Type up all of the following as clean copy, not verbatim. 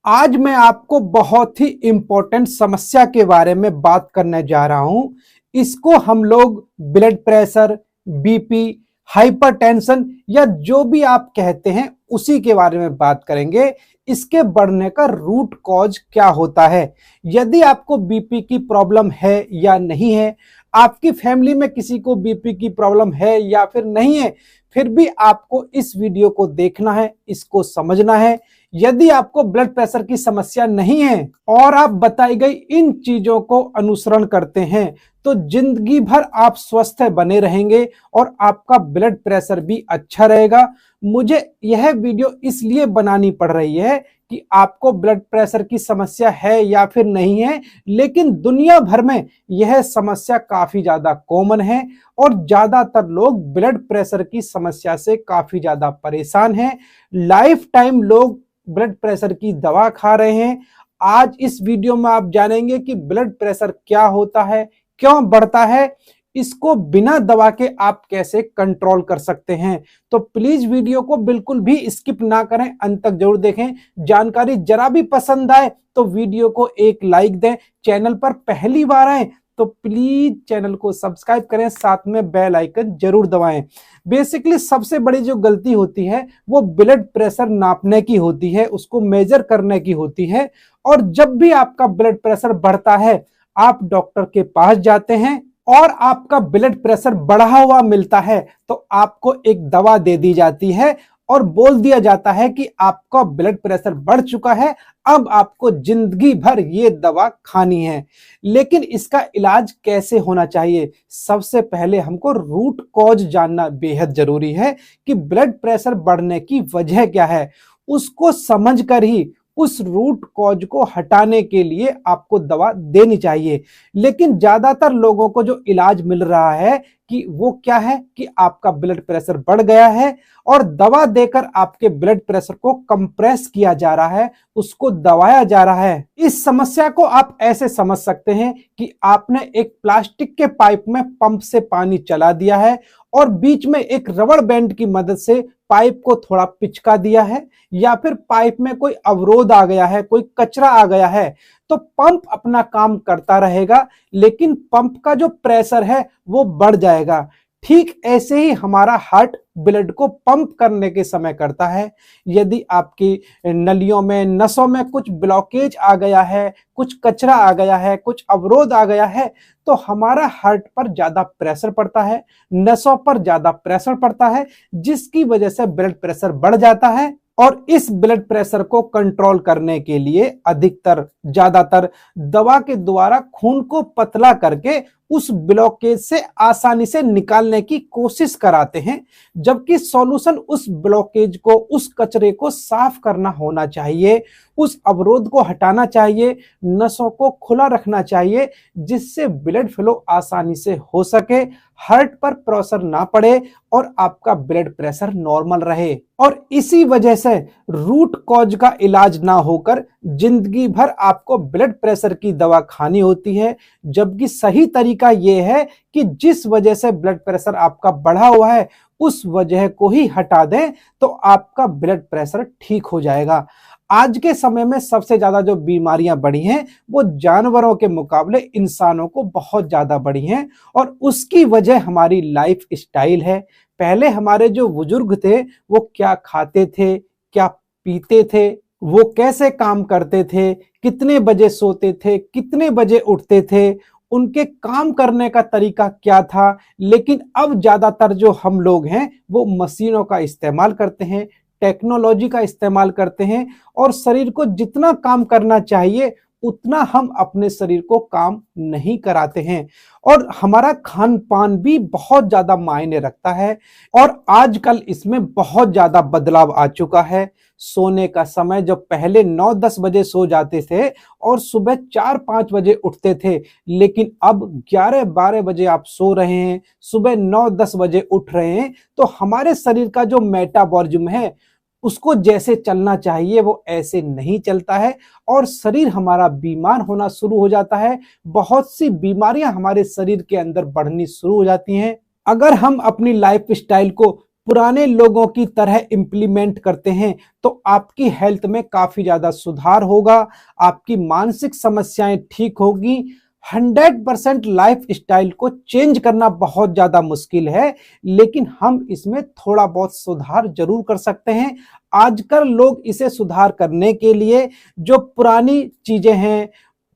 आज मैं आपको बहुत ही इंपॉर्टेंट समस्या के बारे में बात करने जा रहा हूं। इसको हम लोग ब्लड प्रेशर, बीपी, हाइपरटेंशन या जो भी आप कहते हैं उसी के बारे में बात करेंगे। इसके बढ़ने का रूट कॉज क्या होता है, यदि आपको बीपी की प्रॉब्लम है या नहीं है, आपकी फैमिली में किसी को बीपी की प्रॉब्लम है या फिर नहीं है, फिर भी आपको इस वीडियो को देखना है, इसको समझना है। यदि आपको ब्लड प्रेशर की समस्या नहीं है और आप बताई गई इन चीजों को अनुसरण करते हैं तो जिंदगी भर आप स्वस्थ बने रहेंगे और आपका ब्लड प्रेशर भी अच्छा रहेगा। मुझे यह वीडियो इसलिए बनानी पड़ रही है कि आपको ब्लड प्रेशर की समस्या है या फिर नहीं है, लेकिन दुनिया भर में यह समस्या काफी ज्यादा कॉमन है और ज्यादातर लोग ब्लड प्रेशर की समस्या से काफी ज्यादा परेशान हैं। लाइफ टाइम लोग ब्लड प्रेशर की दवा खा रहे हैं। आज इस वीडियो में आप जानेंगे कि ब्लड प्रेशर क्या होता है, क्यों बढ़ता है, इसको बिना दवा के आप कैसे कंट्रोल कर सकते हैं। तो प्लीज वीडियो को बिल्कुल भी स्किप ना करें, अंत तक जरूर देखें। जानकारी जरा भी पसंद आए तो वीडियो को एक लाइक दें। चैनल पर पहली बार आए तो प्लीज चैनल को सब्सक्राइब करें, साथ में बेल आइकन जरूर दबाएं। बेसिकली सबसे बड़ी जो गलती होती है वो ब्लड प्रेशर नापने की होती है, उसको मेजर करने की होती है। और जब भी आपका ब्लड प्रेशर बढ़ता है, आप डॉक्टर के पास जाते हैं और आपका ब्लड प्रेशर बढ़ा हुआ मिलता है तो आपको एक दवा दे दी जाती है और बोल दिया जाता है कि आपका ब्लड प्रेशर बढ़ चुका है, अब आपको जिंदगी भर ये दवा खानी है। लेकिन इसका इलाज कैसे होना चाहिए? सबसे पहले हमको रूट कॉज जानना बेहद जरूरी है कि ब्लड प्रेशर बढ़ने की वजह क्या है। उसको समझकर ही उस रूट कॉज को हटाने के लिए आपको दवा देनी चाहिए। लेकिन ज्यादातर लोगों को जो इलाज मिल रहा है कि वो क्या है कि आपका ब्लड प्रेशर बढ़ गया है और दवा देकर आपके ब्लड प्रेशर को कंप्रेस किया जा रहा है, उसको दबाया जा रहा है। इस समस्या को आप ऐसे समझ सकते हैं कि आपने एक प्लास्टिक के पाइप में पंप से पानी चला दिया है और बीच में एक रबड़ बैंड की मदद से पाइप को थोड़ा पिचका दिया है, या फिर पाइप में कोई अवरोध आ गया है, कोई कचरा आ गया है, तो पंप अपना काम करता रहेगा लेकिन पंप का जो प्रेशर है वो बढ़ जाएगा। ठीक ऐसे ही हमारा हार्ट ब्लड को पंप करने के समय करता है। यदि आपकी नलियों में, नसों में कुछ ब्लॉकेज आ गया है, कुछ कचरा आ गया है, कुछ अवरोध आ गया है, तो हमारा हार्ट पर ज्यादा प्रेशर पड़ता है, नसों पर ज्यादा प्रेशर पड़ता है, जिसकी वजह से ब्लड प्रेशर बढ़ जाता है। और इस ब्लड प्रेशर को कंट्रोल करने के लिए अधिकतर, ज्यादातर दवा के द्वारा खून को पतला करके उस ब्लॉकेज से आसानी से निकालने की कोशिश कराते हैं, जबकि सॉल्यूशन उस ब्लॉकेज को, उस कचरे को साफ करना होना चाहिए, उस अवरोध को हटाना चाहिए, नसों को खुला रखना चाहिए, जिससे ब्लड फ्लो आसानी से हो सके, हार्ट पर प्रेशर ना पड़े और आपका ब्लड प्रेशर नॉर्मल रहे। और इसी वजह से रूट कॉज का इलाज ना होकर जिंदगी भर आपको ब्लड प्रेशर की दवा खानी होती है, जबकि सही तरीका यह है कि जिस वजह से ब्लड प्रेशर आपका बढ़ा हुआ है उस वजह को ही हटा दें तो आपका ब्लड प्रेशर ठीक हो जाएगा। आज के समय में सबसे ज्यादा जो बीमारियां बढ़ी हैं वो जानवरों के मुकाबले इंसानों को बहुत ज्यादा बढ़ी हैं और उसकी वजह हमारी लाइफ स्टाइल है। पहले हमारे जो बुजुर्ग थे वो क्या खाते थे, क्या पीते थे, वो कैसे काम करते थे, कितने बजे सोते थे, कितने बजे उठते थे, उनके काम करने का तरीका क्या था। लेकिन अब ज्यादातर जो हम लोग हैं वो मशीनों का इस्तेमाल करते हैं, टेक्नोलॉजी का इस्तेमाल करते हैं और शरीर को जितना काम करना चाहिए उतना हम अपने शरीर को काम नहीं कराते हैं। और हमारा खान पान भी बहुत ज्यादा मायने रखता है और आजकल इसमें बहुत ज्यादा बदलाव आ चुका है। सोने का समय, जब पहले 9-10 बजे सो जाते थे और सुबह 4-5 बजे उठते थे, लेकिन अब 11-12 बजे आप सो रहे हैं, सुबह 9-10 बजे उठ रहे हैं, तो हमारे शरीर का जो मेटाबॉलिज्म है उसको जैसे चलना चाहिए वो ऐसे नहीं चलता है और शरीर हमारा बीमार होना शुरू हो जाता है। बहुत सी बीमारियां हमारे शरीर के अंदर बढ़नी शुरू हो जाती हैं। अगर हम अपनी लाइफ स्टाइल को पुराने लोगों की तरह इंप्लीमेंट करते हैं तो आपकी हेल्थ में काफी ज्यादा सुधार होगा, आपकी मानसिक समस्याएं ठीक होगी। 100% लाइफ स्टाइल को चेंज करना बहुत ज्यादा मुश्किल है, लेकिन हम इसमें थोड़ा बहुत सुधार जरूर कर सकते हैं। आजकल लोग इसे सुधार करने के लिए जो पुरानी चीजें हैं,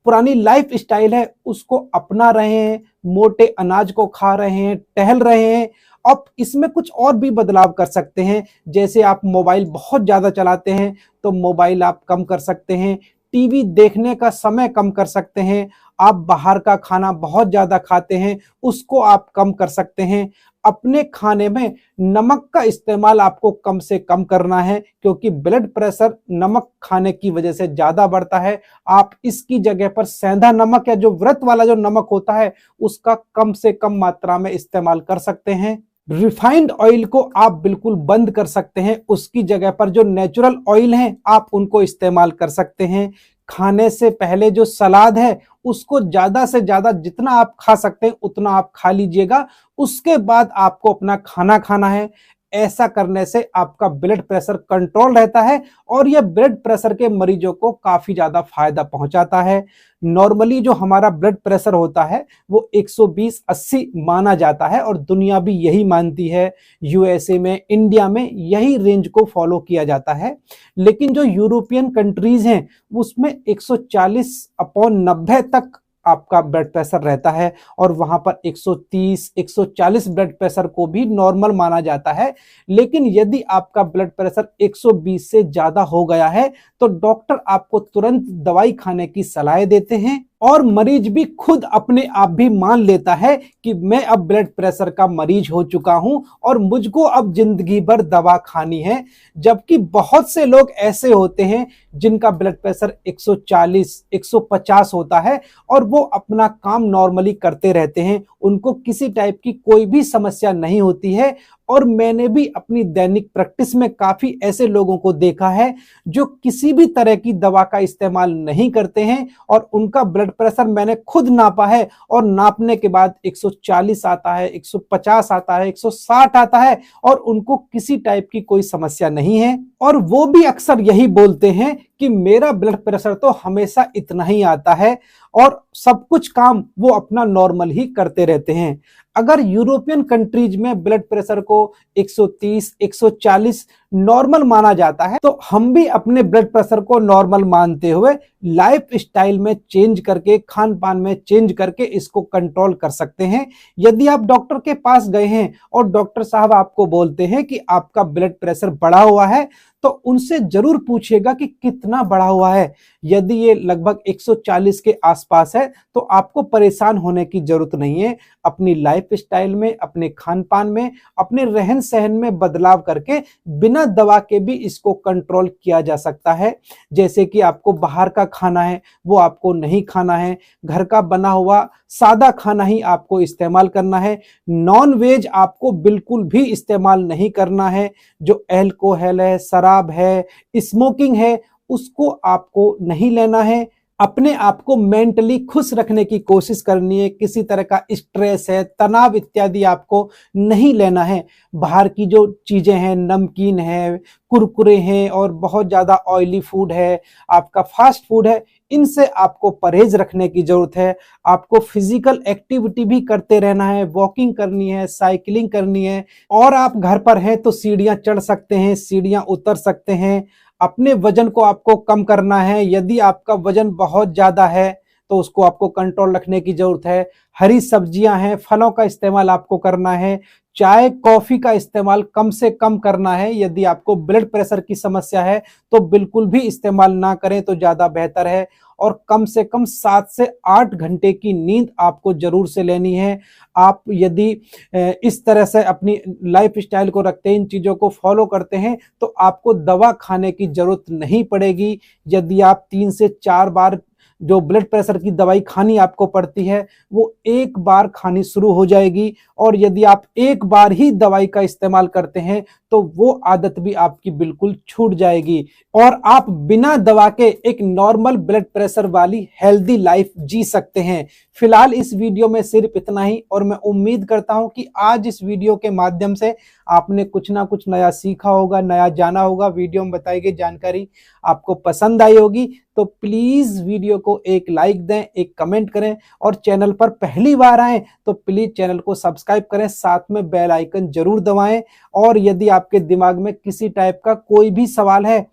पुरानी लाइफ स्टाइल है, उसको अपना रहे हैं, मोटे अनाज को खा रहे हैं, टहल रहे हैं। अब इसमें कुछ और भी बदलाव कर सकते हैं, जैसे आप मोबाइल बहुत ज्यादा चलाते हैं तो मोबाइल आप कम कर सकते हैं, टीवी देखने का समय कम कर सकते हैं, आप बाहर का खाना बहुत ज्यादा खाते हैं उसको आप कम कर सकते हैं। अपने खाने में नमक का इस्तेमाल आपको कम से कम करना है, क्योंकि ब्लड प्रेशर नमक खाने की वजह से ज्यादा बढ़ता है। आप इसकी जगह पर सेंधा नमक या जो व्रत वाला जो नमक होता है उसका कम से कम मात्रा में इस्तेमाल कर सकते हैं। रिफाइंड ऑयल को आप बिल्कुल बंद कर सकते हैं, उसकी जगह पर जो नेचुरल ऑयल हैं आप उनको इस्तेमाल कर सकते हैं। खाने से पहले जो सलाद है उसको ज्यादा से ज्यादा जितना आप खा सकते हैं उतना आप खा लीजिएगा, उसके बाद आपको अपना खाना खाना है। ऐसा करने से आपका ब्लड प्रेशर कंट्रोल रहता है और यह ब्लड प्रेशर के मरीजों को काफी ज्यादा फायदा पहुंचाता है। नॉर्मली जो हमारा ब्लड प्रेशर होता है वो 120/80 माना जाता है और दुनिया भी यही मानती है। यूएसए में, इंडिया में यही रेंज को फॉलो किया जाता है। लेकिन जो यूरोपियन कंट्रीज हैं उसमें 140/90 तक आपका ब्लड प्रेशर रहता है और वहां पर 130 140 ब्लड प्रेशर को भी नॉर्मल माना जाता है। लेकिन यदि आपका ब्लड प्रेशर 120 से ज्यादा हो गया है तो डॉक्टर आपको तुरंत दवाई खाने की सलाह देते हैं और मरीज भी खुद अपने आप भी मान लेता है कि मैं अब ब्लड प्रेशर का मरीज हो चुका हूं और मुझको अब जिंदगी भर दवा खानी है। जबकि बहुत से लोग ऐसे होते हैं जिनका ब्लड प्रेशर 140 150 होता है और वो अपना काम नॉर्मली करते रहते हैं, उनको किसी टाइप की कोई भी समस्या नहीं होती है। और मैंने भी अपनी दैनिक प्रैक्टिस में काफी ऐसे लोगों को देखा है जो किसी भी तरह की दवा का इस्तेमाल नहीं करते हैं और उनका ब्लड प्रेशर मैंने खुद नापा है और नापने के बाद 140 आता है, 150 आता है, 160 आता है और उनको किसी टाइप की कोई समस्या नहीं है। और वो भी अक्सर यही बोलते हैं कि मेरा ब्लड प्रेशर तो हमेशा इतना ही आता है और सब कुछ काम वो अपना नॉर्मल ही करते रहते हैं। अगर यूरोपियन कंट्रीज में ब्लड प्रेशर को 130 140 नॉर्मल माना जाता है तो हम भी अपने ब्लड प्रेशर को नॉर्मल मानते हुए लाइफ स्टाइल में चेंज करके, खान पान में चेंज करके इसको कंट्रोल कर सकते हैं। यदि आप डॉक्टर के पास गए हैं और डॉक्टर साहब आपको बोलते हैं कि आपका ब्लड प्रेशर बढ़ा हुआ है तो उनसे जरूर पूछिएगा कि कितना बढ़ा हुआ है। यदि ये लगभग 140 के आसपास है तो आपको परेशान होने की जरूरत नहीं है। अपनी लाइफ स्टाइल में, अपने खान पान में, अपने रहन सहन में बदलाव करके बिना दवा के भी इसको कंट्रोल किया जा सकता है। जैसे कि आपको बाहर का खाना है वो आपको नहीं खाना है, घर का बना हुआ सादा खाना ही आपको इस्तेमाल करना है। नॉन वेज आपको बिल्कुल भी इस्तेमाल नहीं करना है। जो अल्कोहल है, शराब है, स्मोकिंग है, उसको आपको नहीं लेना है। अपने आप को मेंटली खुश रखने की कोशिश करनी है। किसी तरह का स्ट्रेस है, तनाव इत्यादि आपको नहीं लेना है। बाहर की जो चीजें हैं, नमकीन है, कुरकुरे हैं और बहुत ज्यादा ऑयली फूड है, आपका फास्ट फूड है, इनसे आपको परहेज रखने की जरूरत है। आपको फिजिकल एक्टिविटी भी करते रहना है, वॉकिंग करनी है, साइकिलिंग करनी है। और आप घर पर हैं तो सीढ़ियां चढ़ सकते हैं, सीढ़ियां उतर सकते हैं। अपने वजन को आपको कम करना है। यदि आपका वजन बहुत ज्यादा है तो उसको आपको कंट्रोल रखने की जरूरत है। हरी सब्जियां हैं, फलों का इस्तेमाल आपको करना है। चाय कॉफी का इस्तेमाल कम से कम करना है। यदि आपको ब्लड प्रेशर की समस्या है तो बिल्कुल भी इस्तेमाल ना करें तो ज्यादा बेहतर है। और कम से कम 7 से 8 घंटे की नींद आपको जरूर से लेनी है। आप यदि इस तरह से अपनी लाइफ स्टाइल को रखते हैं, इन चीजों को फॉलो करते हैं तो आपको दवा खाने की जरूरत नहीं पड़ेगी। यदि आप 3 से 4 बार जो ब्लड प्रेशर की दवाई खानी आपको पड़ती है वो एक बार खानी शुरू हो जाएगी। और यदि आप एक बार ही दवाई का इस्तेमाल करते हैं तो वो आदत भी आपकी बिल्कुल छूट जाएगी और आप बिना दवा के एक नॉर्मल ब्लड प्रेशर वाली हेल्दी लाइफ जी सकते हैं। फिलहाल इस वीडियो में सिर्फ इतना ही और मैं उम्मीद करता हूं कि आज इस वीडियो के माध्यम से आपने कुछ ना कुछ नया सीखा होगा, नया जाना होगा। वीडियो में बताई गई जानकारी आपको पसंद आई होगी तो प्लीज वीडियो को एक लाइक दें, एक कमेंट करें और चैनल पर पहली बार आए तो प्लीज चैनल को सब्सक्राइब करें, साथ में बेल आइकन जरूर दबाएं। और यदि आपके दिमाग में किसी टाइप का कोई भी सवाल है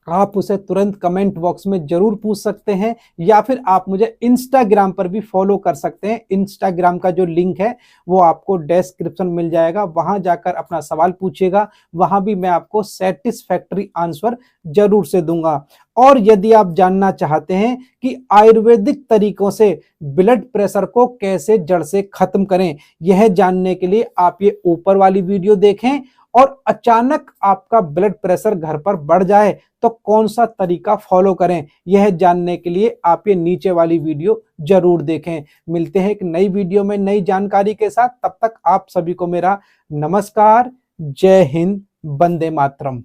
आप उसे तुरंत कमेंट बॉक्स में जरूर पूछ सकते हैं, या फिर आप मुझे इंस्टाग्राम पर भी फॉलो कर सकते हैं। इंस्टाग्राम का जो लिंक है वो आपको डिस्क्रिप्शन मिल जाएगा, वहां जाकर अपना सवाल पूछिएगा, वहां भी मैं आपको सेटिस्फैक्टरी आंसर जरूर से दूंगा। और यदि आप जानना चाहते हैं कि आयुर्वेदिक तरीकों से ब्लड प्रेशर को कैसे जड़ से खत्म करें, यह जानने के लिए आप ये ऊपर वाली वीडियो देखें। और अचानक आपका ब्लड प्रेशर घर पर बढ़ जाए तो कौन सा तरीका फॉलो करें, यह जानने के लिए आप ये नीचे वाली वीडियो जरूर देखें। मिलते हैं एक नई वीडियो में नई जानकारी के साथ, तब तक आप सभी को मेरा नमस्कार। जय हिंद, वंदे मातरम।